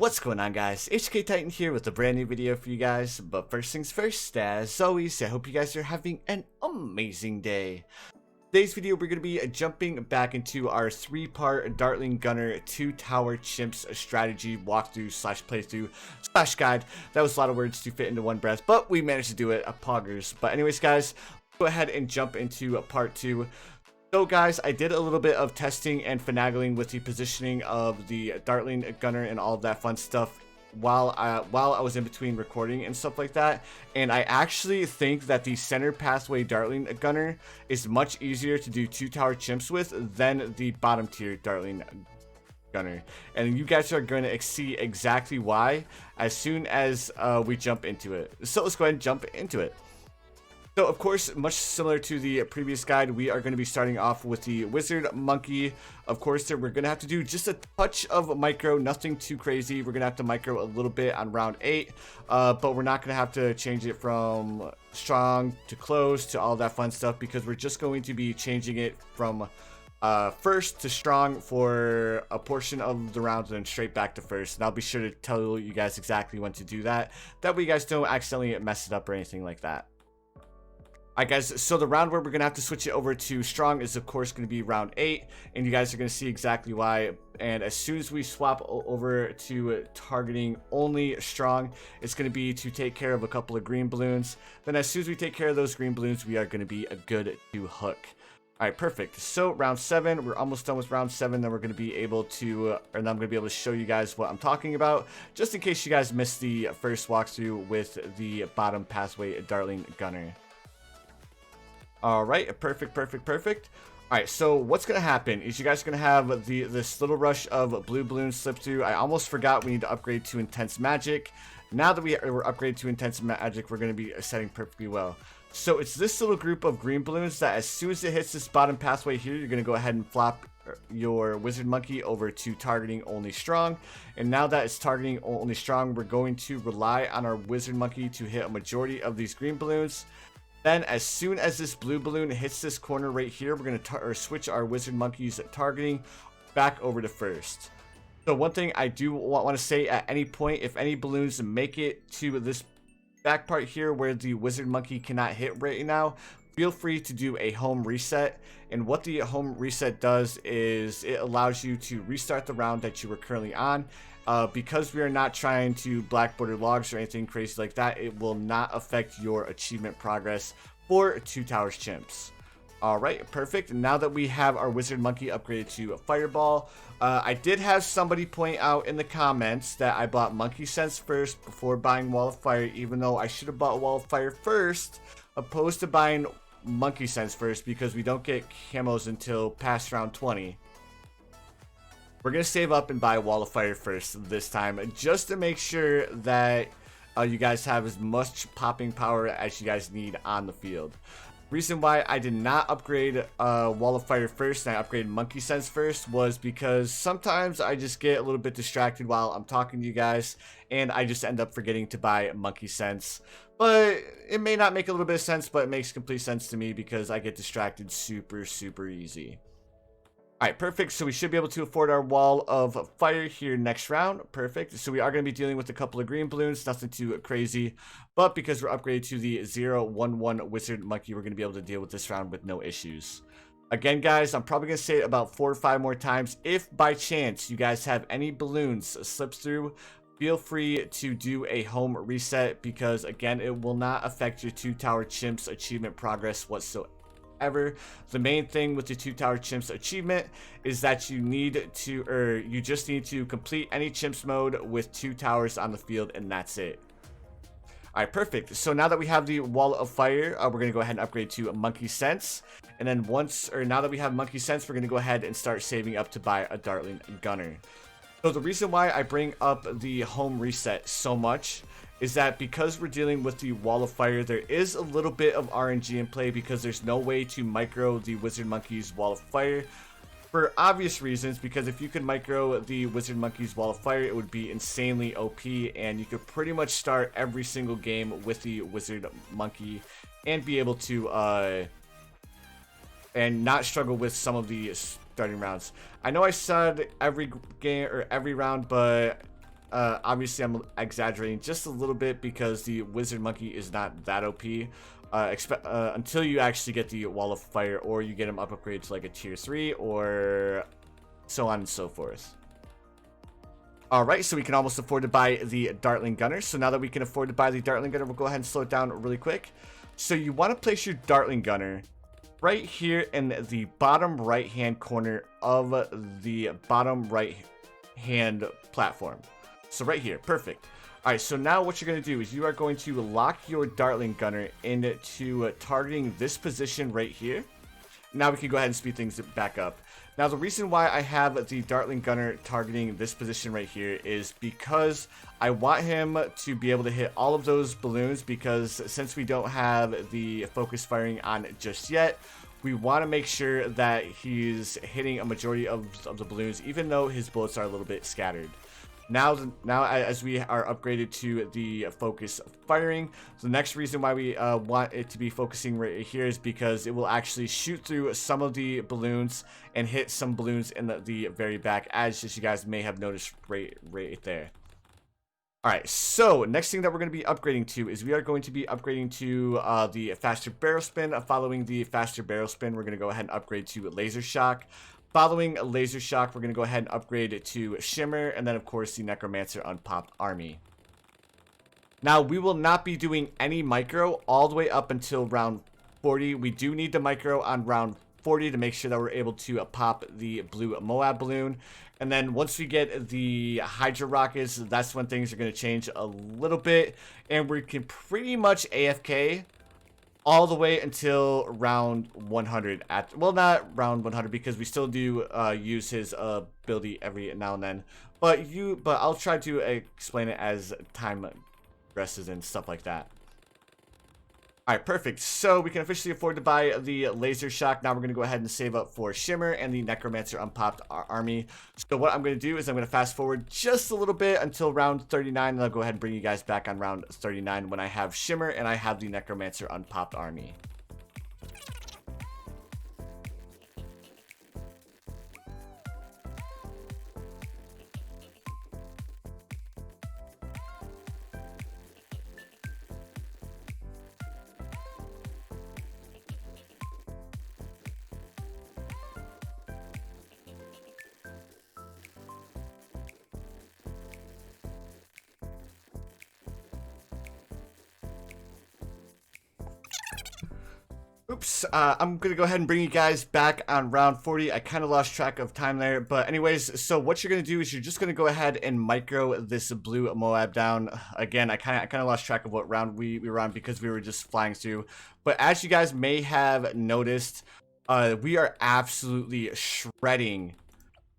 What's going on, guys? HK Titan here with a brand new video for you guys. But first things first, as always, I hope you guys are having an amazing day. Today's video, we're going to be jumping back into our 3-part Dartling Gunner 2-Tower Chimps strategy walkthrough slash playthrough slash guide. That was a lot of words to fit into one breath, but we managed to do it. Poggers. But anyways, guys, go ahead and jump into part 2. So guys, I did a little bit of testing and finagling with the positioning of the Dartling Gunner and all of that fun stuff while I was in between recording and stuff like that. And I actually think that the center pathway Dartling Gunner is much easier to do 2-Tower Chimps with than the bottom tier Dartling Gunner. And you guys are going to see exactly why as soon as we jump into it. So let's go ahead and jump into it. So of course, much similar to the previous guide, we are going to be starting off with the Wizard Monkey. Of course, we're going to have to do just a touch of micro, nothing too crazy. We're going to have to micro a little bit on round 8, but we're not going to have to change it from strong to close to all that fun stuff because we're just going to be changing it from first to strong for a portion of the round and then straight back to first. And I'll be sure to tell you guys exactly when to do that. That way you guys don't accidentally mess it up or anything like that. Alright guys, so the round where we're going to have to switch it over to strong is of course going to be round 8, and you guys are going to see exactly why. And as soon as we swap over to targeting only strong, it's going to be to take care of a couple of green balloons. Then as soon as we take care of those green balloons, we are going to be a good to hook. Alright, perfect. So round 7, we're almost done with round 7, then we're going to be able to, or then I'm going to be able to show you guys what I'm talking about, just in case you guys missed the first walkthrough with the bottom pathway Dartling Gunner. Alright, perfect. Alright, so what's going to happen is you guys are going to have this little rush of blue balloons slip through. I almost forgot we need to upgrade to Intense Magic. Now that we're upgraded to Intense Magic, we're going to be setting perfectly well. So it's this little group of green balloons that as soon as it hits this bottom pathway here, you're going to go ahead and flop your Wizard Monkey over to targeting only strong. And now that it's targeting only strong, we're going to rely on our Wizard Monkey to hit a majority of these green balloons. Then as soon as this blue balloon hits this corner right here, we're going to switch our Wizard Monkey's targeting back over to first. So one thing I do want to say, at any point, if any balloons make it to this back part here where the Wizard Monkey cannot hit right now, feel free to do a home reset. And what the home reset does is it allows you to restart the round that you were currently on. Because we are not trying to black border logs or anything crazy like that, it will not affect your achievement progress for 2 Towers Chimps. Alright, perfect. Now that we have our Wizard Monkey upgraded to a Fireball, I did have somebody point out in the comments that I bought Monkey Sense first before buying Wall of Fire, even though I should have bought Wall of Fire first, opposed to buying Monkey Sense first, because we don't get camos until past round 20. We're going to save up and buy Wall of Fire first this time, just to make sure that you guys have as much popping power as you guys need on the field. Reason why I did not upgrade Wall of Fire first and I upgraded Monkey Sense first was because sometimes I just get a little bit distracted while I'm talking to you guys, and I just end up forgetting to buy Monkey Sense. But it may not make a little bit of sense, but it makes complete sense to me because I get distracted super easy. Alright, perfect. So we should be able to afford our Wall of Fire here next round. Perfect. So we are going to be dealing with a couple of green balloons, nothing too crazy. But because we're upgraded to the 0-1-1 Wizard Monkey, we're going to be able to deal with this round with no issues. Again, guys, I'm probably going to say it about 4 or 5 more times. If by chance you guys have any balloons slip through, feel free to do a home reset because, again, it will not affect your 2-Tower Chimps achievement progress whatsoever. The main thing with the 2-Tower Chimps achievement is that you just need to complete any Chimps mode with 2 towers on the field, and that's it. Alright, perfect. So now that we have the Wall of Fire, we're going to go ahead and upgrade to Monkey Sense. And then now that we have Monkey Sense, we're going to go ahead and start saving up to buy a Dartling Gunner. So the reason why I bring up the home reset so much is that because we're dealing with the Wall of Fire, there is a little bit of RNG in play because there's no way to micro the Wizard Monkey's Wall of Fire for obvious reasons, because if you could micro the Wizard Monkey's Wall of Fire, it would be insanely OP, and you could pretty much start every single game with the Wizard Monkey and be able to and not struggle with some of the starting rounds. I know I said every game or every round, but Obviously, I'm exaggerating just a little bit because the Wizard Monkey is not that OP. Until you actually get the Wall of Fire, or you get him upgraded to like a tier 3, or so on and so forth. Alright, so we can almost afford to buy the Dartling Gunner. So now that we can afford to buy the Dartling Gunner, we'll go ahead and slow it down really quick. So you want to place your Dartling Gunner right here in the bottom right hand corner of the bottom right hand platform. So right here, perfect. Alright, so now what you're going to do is you are going to lock your Dartling Gunner into targeting this position right here. Now we can go ahead and speed things back up. Now the reason why I have the Dartling Gunner targeting this position right here is because I want him to be able to hit all of those balloons, because since we don't have the focus firing on just yet, we want to make sure that he's hitting a majority of the balloons, even though his bullets are a little bit scattered. Now as we are upgraded to the focus firing, the next reason why we want it to be focusing right here is because it will actually shoot through some of the balloons and hit some balloons in the very back, as you guys may have noticed right there. Alright, so next thing that we're going to be upgrading to is we are going to be upgrading to the faster barrel spin. Following the faster barrel spin, we're going to go ahead and upgrade to laser shock. Following laser shock, we're going to go ahead and upgrade it to shimmer, and then of course the necromancer unpopped army. Now we will not be doing any micro all the way up until round 40. We do need the micro on round 40 to make sure that we're able to pop the blue Moab balloon. And then once we get the Hydra rockets, that's when things are going to change a little bit, and we can pretty much AFK all the way until round 100. Well, not round 100, because we still do use his ability every now and then. But I'll try to explain it as time progresses and stuff like that. Alright, perfect. So we can officially afford to buy the laser shock. Now we're going to go ahead and save up for shimmer and the necromancer unpopped army. So what I'm going to do is I'm going to fast forward just a little bit until round 39, and I'll go ahead and bring you guys back on round 39 when I have shimmer and I have the necromancer unpopped army. Oops, I'm gonna go ahead and bring you guys back on round 40. I kind of lost track of time there, but anyways, so what you're gonna do is you're just gonna go ahead and micro this blue Moab down. Again, I kind of lost track of what round we were on because we were just flying through. But as you guys may have noticed, we are absolutely shredding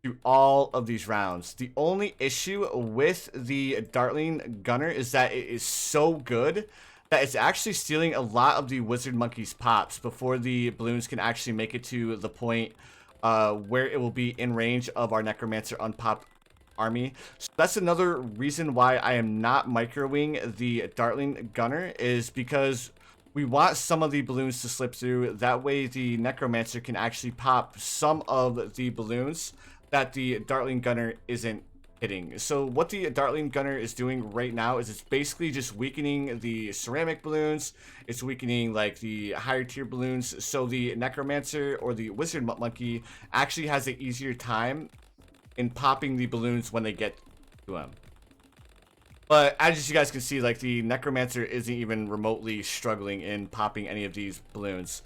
through all of these rounds. The only issue with the Dartling Gunner is that it is so good that it's actually stealing a lot of the Wizard Monkey's pops before the balloons can actually make it to the point where it will be in range of our necromancer unpopped army. So that's another reason why I am not microing the Dartling Gunner, is because we want some of the balloons to slip through. That way the necromancer can actually pop some of the balloons that the Dartling Gunner isn't hitting. So what the Dartling Gunner is doing right now is it's basically just weakening the ceramic balloons. It's weakening like the higher tier balloons, so the necromancer or the wizard monkey actually has an easier time in popping the balloons when they get to him. But as you guys can see, like, the necromancer isn't even remotely struggling in popping any of these balloons.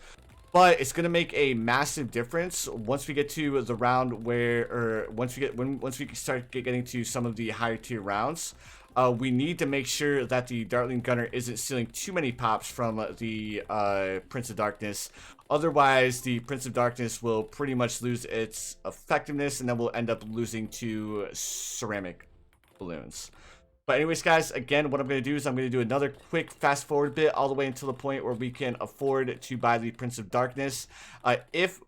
But it's gonna make a massive difference once we get to the round where, or once we start getting to some of the higher tier rounds. We need to make sure that the Dartling Gunner isn't stealing too many pops from the Prince of Darkness. Otherwise, the Prince of Darkness will pretty much lose its effectiveness, and then we'll end up losing to ceramic balloons. But anyways, guys, again, what I'm going to do is I'm going to do another quick fast forward bit all the way until the point where we can afford to buy the Prince of Darkness. If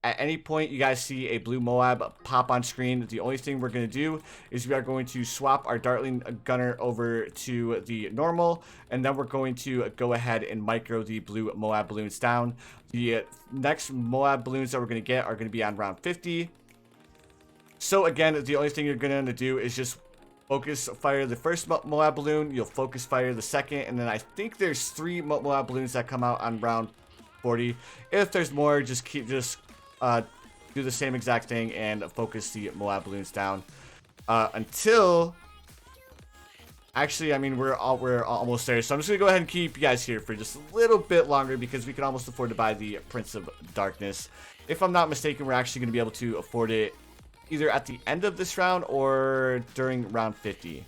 at any point you guys see a blue Moab pop on screen, the only thing we're going to do is we are going to swap our Dartling Gunner over to the normal, and then we're going to go ahead and micro the blue Moab balloons down. The next Moab balloons that we're going to get are going to be on round 50. So again, the only thing you're going to do is just focus fire the first Moab balloon, you'll focus fire the second, and then I think there's 3 Moab balloons that come out on round 40. If there's more, just do the same exact thing and focus the Moab balloons down until. Actually, I mean, we're almost there, so I'm just gonna go ahead and keep you guys here for just a little bit longer because we can almost afford to buy the Prince of Darkness. If I'm not mistaken, we're actually gonna be able to afford it either at the end of this round or during round 50.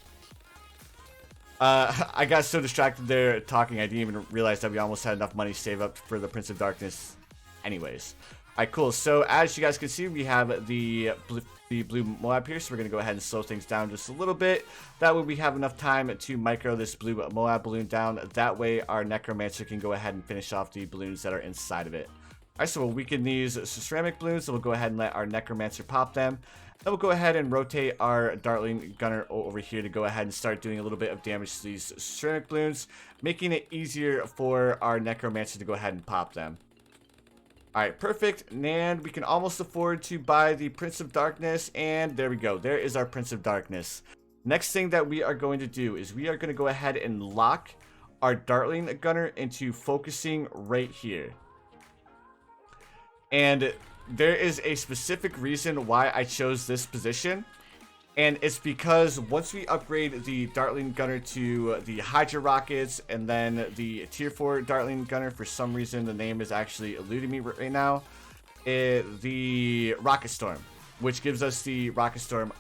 I got so distracted there talking, I didn't even realize that we almost had enough money saved up for the Prince of Darkness. Anyways, all right, cool. So as you guys can see, we have the blue Moab here, so we're going to go ahead and slow things down just a little bit. That way we have enough time to micro this blue Moab balloon down. That way our Necromancer can go ahead and finish off the balloons that are inside of it. Alright, so we'll weaken these ceramic balloons, so we'll go ahead and let our Necromancer pop them. Then we'll go ahead and rotate our Dartling gunner over here to go ahead and start doing a little bit of damage to these ceramic balloons, making it easier for our Necromancer to go ahead and pop them. Alright, perfect, and we can almost afford to buy the Prince of Darkness, and there we go. There is our Prince of Darkness. Next thing that we are going to do is we are going to go ahead and lock our Dartling gunner into focusing right here. And there is a specific reason why I chose this position. And it's because once we upgrade the Dartling gunner to the Hydra rockets and then the tier 4 Dartling gunner, for some reason the name is actually eluding me right now, the Rocket Storm, which gives us the Rocket Storm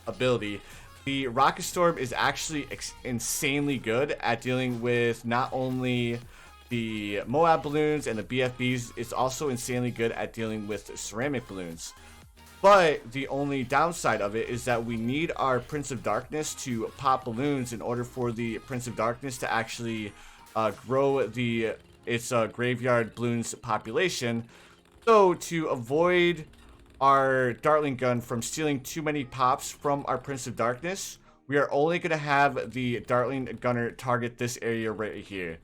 ability. The Rocket Storm is actually insanely good at dealing with not only the Moab balloons and the BFBs, it's also insanely good at dealing with ceramic balloons. But the only downside of it is that we need our Prince of Darkness to pop balloons in order for the Prince of Darkness to actually grow its graveyard balloons population. So to avoid our Dartling gun from stealing too many pops from our Prince of Darkness, we are only going to have the Dartling gunner target this area right here.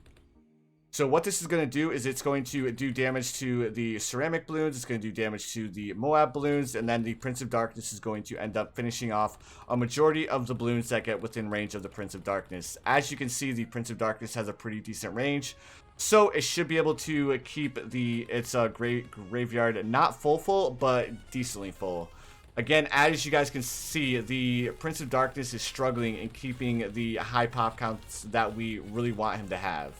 So what this is going to do is it's going to do damage to the ceramic balloons, it's going to do damage to the Moab balloons, and then the Prince of Darkness is going to end up finishing off a majority of the balloons that get within range of the Prince of Darkness. As you can see, the Prince of Darkness has a pretty decent range, so it should be able to keep its graveyard not full, but decently full. Again, as you guys can see, the Prince of Darkness is struggling in keeping the high pop counts that we really want him to have.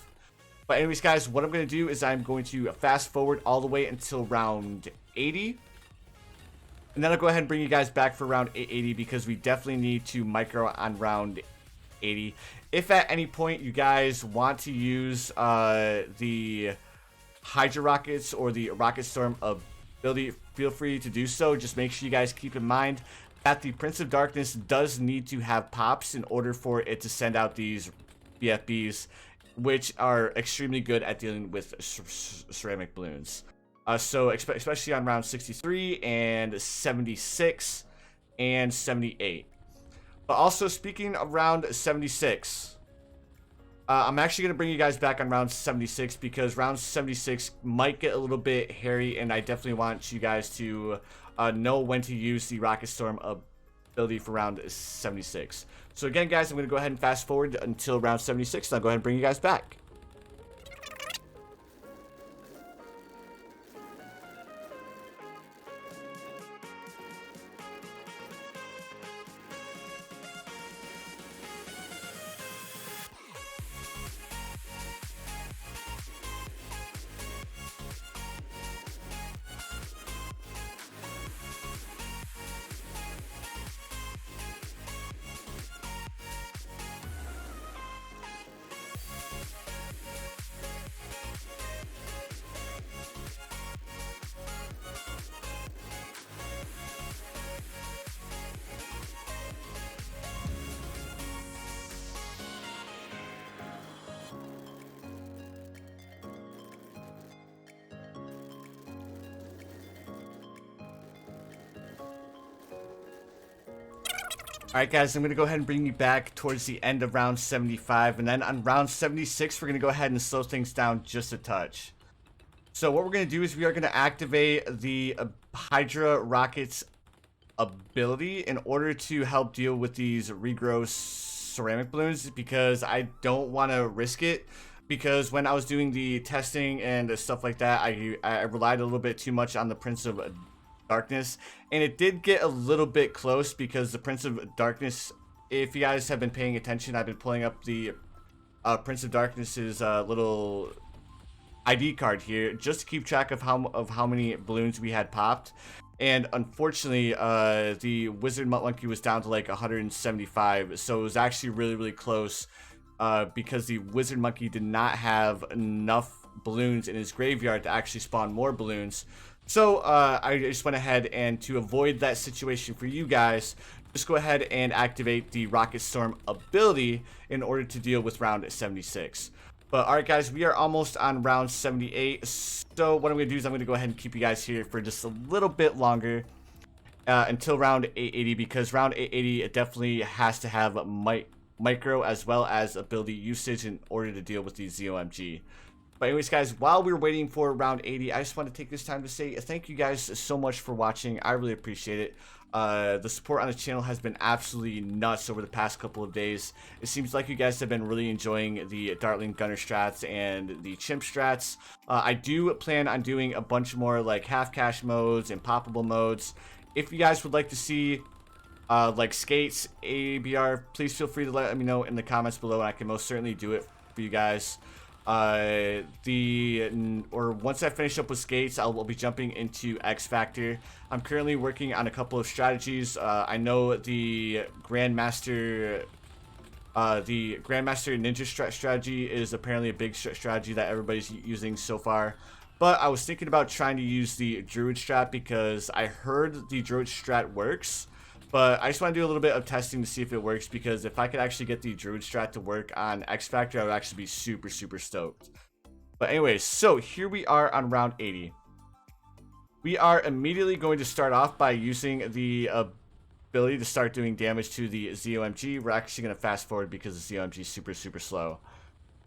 But anyways, guys, what I'm going to do is I'm going to fast forward all the way until round 80. And then I'll go ahead and bring you guys back for round 80 because we definitely need to micro on round 80. If at any point you guys want to use the Hydra Rockets or the Rocket Storm ability, feel free to do so. Just make sure you guys keep in mind that the Prince of Darkness does need to have pops in order for it to send out these BFBs, which are extremely good at dealing with ceramic balloons. So especially on round 63 and 76 and 78. But also, speaking of round 76, I'm actually going to bring you guys back on round 76 because round 76 might get a little bit hairy, and I definitely want you guys to know when to use the Rocket Storm ability for round 76. So again, guys, I'm going to go ahead and fast forward until round 76, and I'll go ahead and bring you guys back. Alright guys, I'm going to go ahead and bring you back towards the end of round 75, and then on round 76 we're going to go ahead and slow things down just a touch. So what we're going to do is we are going to activate the Hydra Rockets ability in order to help deal with these regrow ceramic balloons, because I don't want to risk it. Because when I was doing the testing and stuff like that, I relied a little bit too much on the Prince of Darkness, and it did get a little bit close, because the Prince of Darkness, if you guys have been paying attention, I've been pulling up the Prince of Darkness's little ID card here just to keep track of how many balloons we had popped. And unfortunately, the Wizard Monkey was down to like 175, so it was actually really close, because the Wizard Monkey did not have enough balloons in his graveyard to actually spawn more balloons. So I just went ahead, and to avoid that situation for you guys, just go ahead and activate the Rocket Storm ability in order to deal with round 76. But alright guys, we are almost on round 78, so what I'm going to do is I'm going to go ahead and keep you guys here for just a little bit longer, until round 880, because round 880 it definitely has to have micro as well as ability usage in order to deal with the ZOMG. But anyways guys, while we're waiting for round 80, I just want to take this time to say thank you guys so much for watching. I really appreciate it. The support on the channel has been absolutely nuts over the past couple of days. It seems like you guys have been really enjoying the Dartling Gunner strats and the Chimp strats. I do plan on doing a bunch more like half cash modes and poppable modes. If you guys would like to see like skates, ABR, please feel free to let me know in the comments below, and I can most certainly do it for you guys. Once I finish up with skates, I'll be jumping into X Factor. I'm currently working on a couple of strategies. I know the Grandmaster Ninja strategy is apparently a big strategy that everybody's using so far. But I was thinking about trying to use the Druid strat, because I heard the Druid strat works. But I just want to do a little bit of testing to see if it works, because if I could actually get the Druid strat to work on X Factor, I would actually be super stoked. But anyways, so here we are on round 80. We are immediately going to start off by using the ability to start doing damage to the ZOMG. We're actually going to fast forward because the ZOMG is super slow.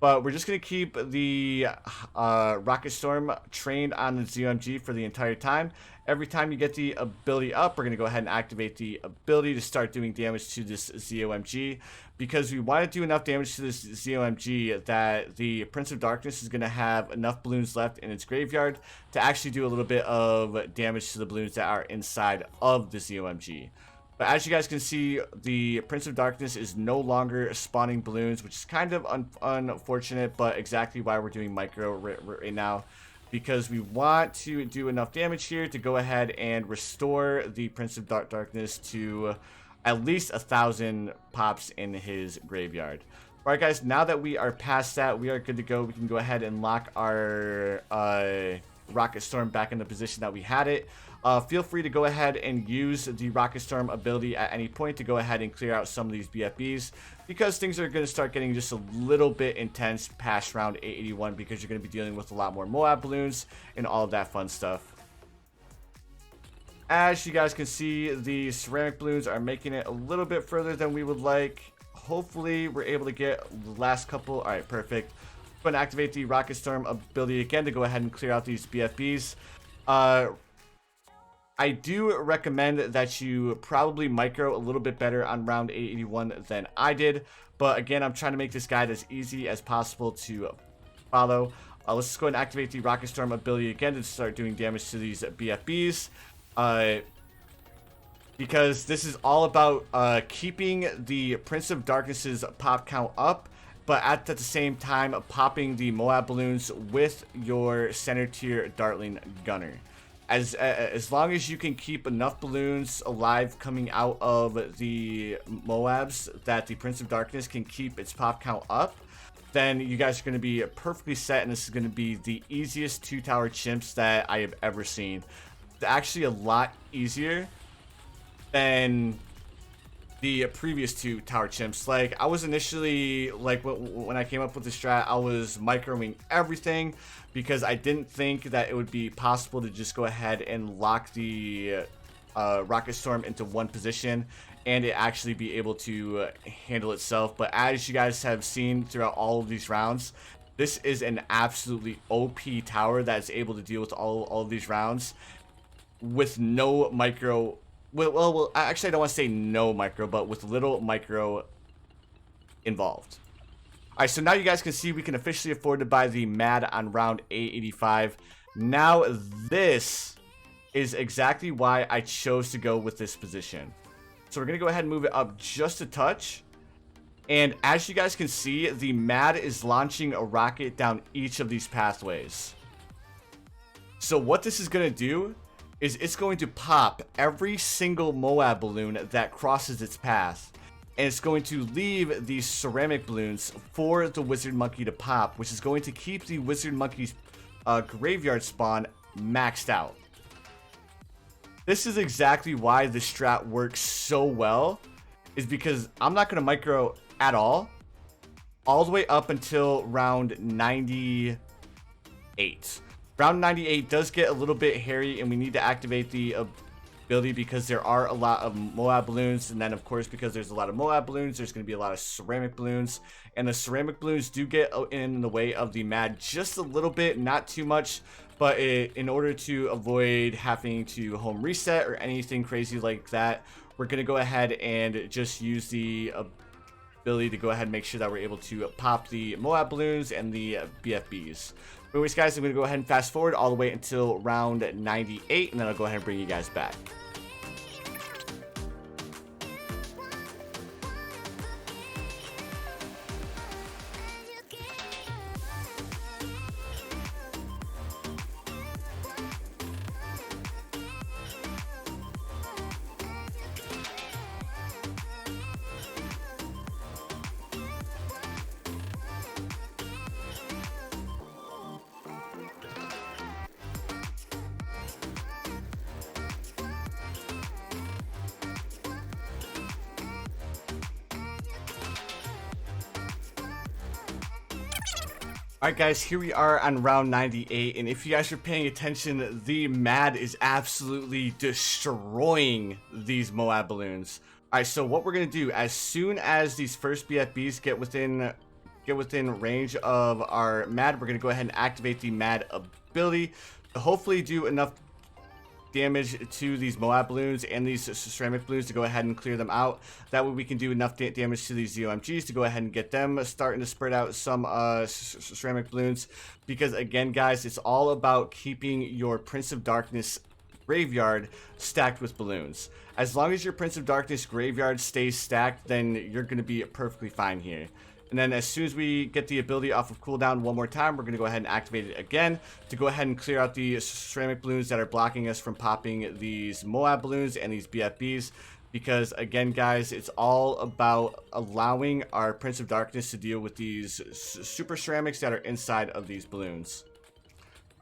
But we're just going to keep the Rocket Storm trained on the ZOMG for the entire time. Every time you get the ability up, we're going to go ahead and activate the ability to start doing damage to this ZOMG. Because we want to do enough damage to this ZOMG that the Prince of Darkness is going to have enough balloons left in its graveyard to actually do a little bit of damage to the balloons that are inside of the ZOMG. But as you guys can see, the Prince of Darkness is no longer spawning balloons, which is kind of unfortunate, but exactly why we're doing micro right now. Because we want to do enough damage here to go ahead and restore the Prince of Darkness to at least 1,000 pops in his graveyard. Alright guys, now that we are past that, we are good to go. We can go ahead and lock our Rocket Storm back in the position that we had it. Feel free to go ahead and use the Rocket Storm ability at any point to go ahead and clear out some of these BFBs, because things are going to start getting just a little bit intense past round 881, because you're going to be dealing with a lot more Moab balloons and all of that fun stuff. As you guys can see, the ceramic balloons are making it a little bit further than we would like. Hopefully we're able to get the last couple. Alright, perfect. I'm going to activate the Rocket Storm ability again to go ahead and clear out these BFBs. I do recommend that you probably micro a little bit better on round 881 than I did. But again, I'm trying to make this guide as easy as possible to follow. Let's just go ahead and activate the Rocket Storm ability again to start doing damage to these BFBs. Because this is all about keeping the Prince of Darkness's pop count up, but at the same time popping the Moab balloons with your center tier Dartling Gunner. As long as you can keep enough balloons alive coming out of the Moabs that the Prince of Darkness can keep its pop count up, then you guys are going to be perfectly set, and this is going to be the easiest 2-tower chimps that I have ever seen. It's actually a lot easier than the previous 2-tower chimps. Like, I was initially, like, when I came up with the strat, I was microing everything, because I didn't think that it would be possible to just go ahead and lock the Rocket Storm into one position and it actually be able to handle itself. But as you guys have seen throughout all of these rounds, this is an absolutely OP tower that's able to deal with all of these rounds with no micro well, actually, I don't want to say no micro, but with little micro involved. All right, so now you guys can see we can officially afford to buy the MAD on round 885. Now this is exactly why I chose to go with this position. So we're going to go ahead and move it up just a touch. And as you guys can see, the MAD is launching a rocket down each of these pathways. So what this is going to do is it's going to pop every single Moab balloon that crosses its path. And it's going to leave these ceramic balloons for the wizard monkey to pop, which is going to keep the wizard monkey's graveyard spawn maxed out. This is exactly why the strat works so well, is because I'm not going to micro at all the way up until round 98. Round 98 does get a little bit hairy, and we need to activate the ability because there are a lot of Moab balloons, and then of course because there's a lot of Moab balloons, there's going to be a lot of ceramic balloons, and the ceramic balloons do get in the way of the MAD just a little bit, not too much, but in order to avoid having to home reset or anything crazy like that, we're going to go ahead and just use the ability to go ahead and make sure that we're able to pop the Moab balloons and the BFBs. Anyways, guys, I'm going to go ahead and fast forward all the way until round 98, and then I'll go ahead and bring you guys back. Alright guys, here we are on round 98, and if you guys are paying attention, the MAD is absolutely destroying these Moab balloons. Alright, so what we're going to do, as soon as these first BFBs get within range of our MAD, we're going to go ahead and activate the MAD ability to hopefully do enough damage to these Moab balloons and these ceramic balloons to go ahead and clear them out. That way we can do enough damage to these ZOMGs to go ahead and get them starting to spread out some ceramic balloons, because again guys, it's all about keeping your Prince of Darkness graveyard stacked with balloons. As long as your Prince of Darkness graveyard stays stacked, then you're going to be perfectly fine here. And then as soon as we get the ability off of cooldown one more time, we're going to go ahead and activate it again to go ahead and clear out the ceramic balloons that are blocking us from popping these Moab balloons and these BFBs. Because again guys, it's all about allowing our Prince of Darkness to deal with these super ceramics that are inside of these balloons.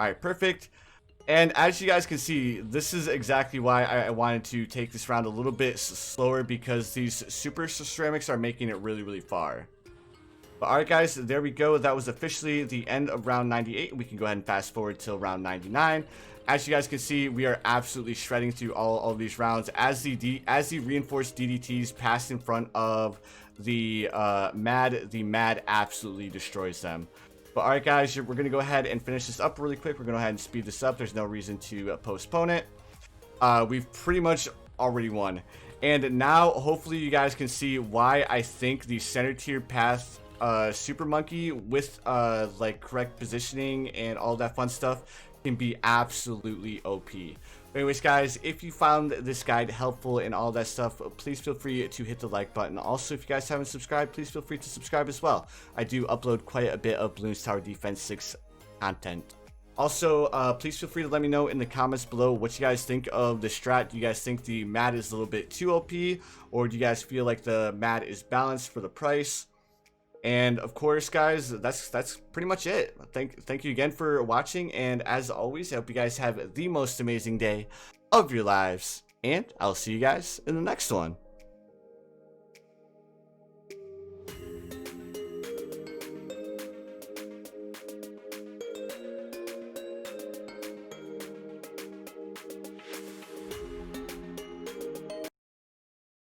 Alright, perfect. And as you guys can see, this is exactly why I wanted to take this round a little bit slower, because these super ceramics are making it really far. But alright guys, there we go. That was officially the end of round 98. We can go ahead and fast forward till round 99. As you guys can see, we are absolutely shredding through all of these rounds as the reinforced DDTs pass in front of the MAD. The MAD absolutely destroys them. But alright guys, we're going to go ahead and finish this up really quick. We're going to go ahead and speed this up. There's no reason to postpone it. We've pretty much already won. And now, hopefully you guys can see why I think the center tier path Super Monkey with like correct positioning and all that fun stuff can be absolutely OP. Anyways guys, if you found this guide helpful and all that stuff, please feel free to hit the like button. Also, if you guys haven't subscribed, please feel free to subscribe as well. I do upload quite a bit of Bloons Tower Defense 6 content. Also, please feel free to let me know in the comments below what you guys think of the strat. Do you guys think the MAD is a little bit too OP, or do you guys feel like the MAD is balanced for the price? And of course guys, that's pretty much it. Thank you again for watching, and as always, I hope you guys have the most amazing day of your lives, and I'll see you guys in the next one.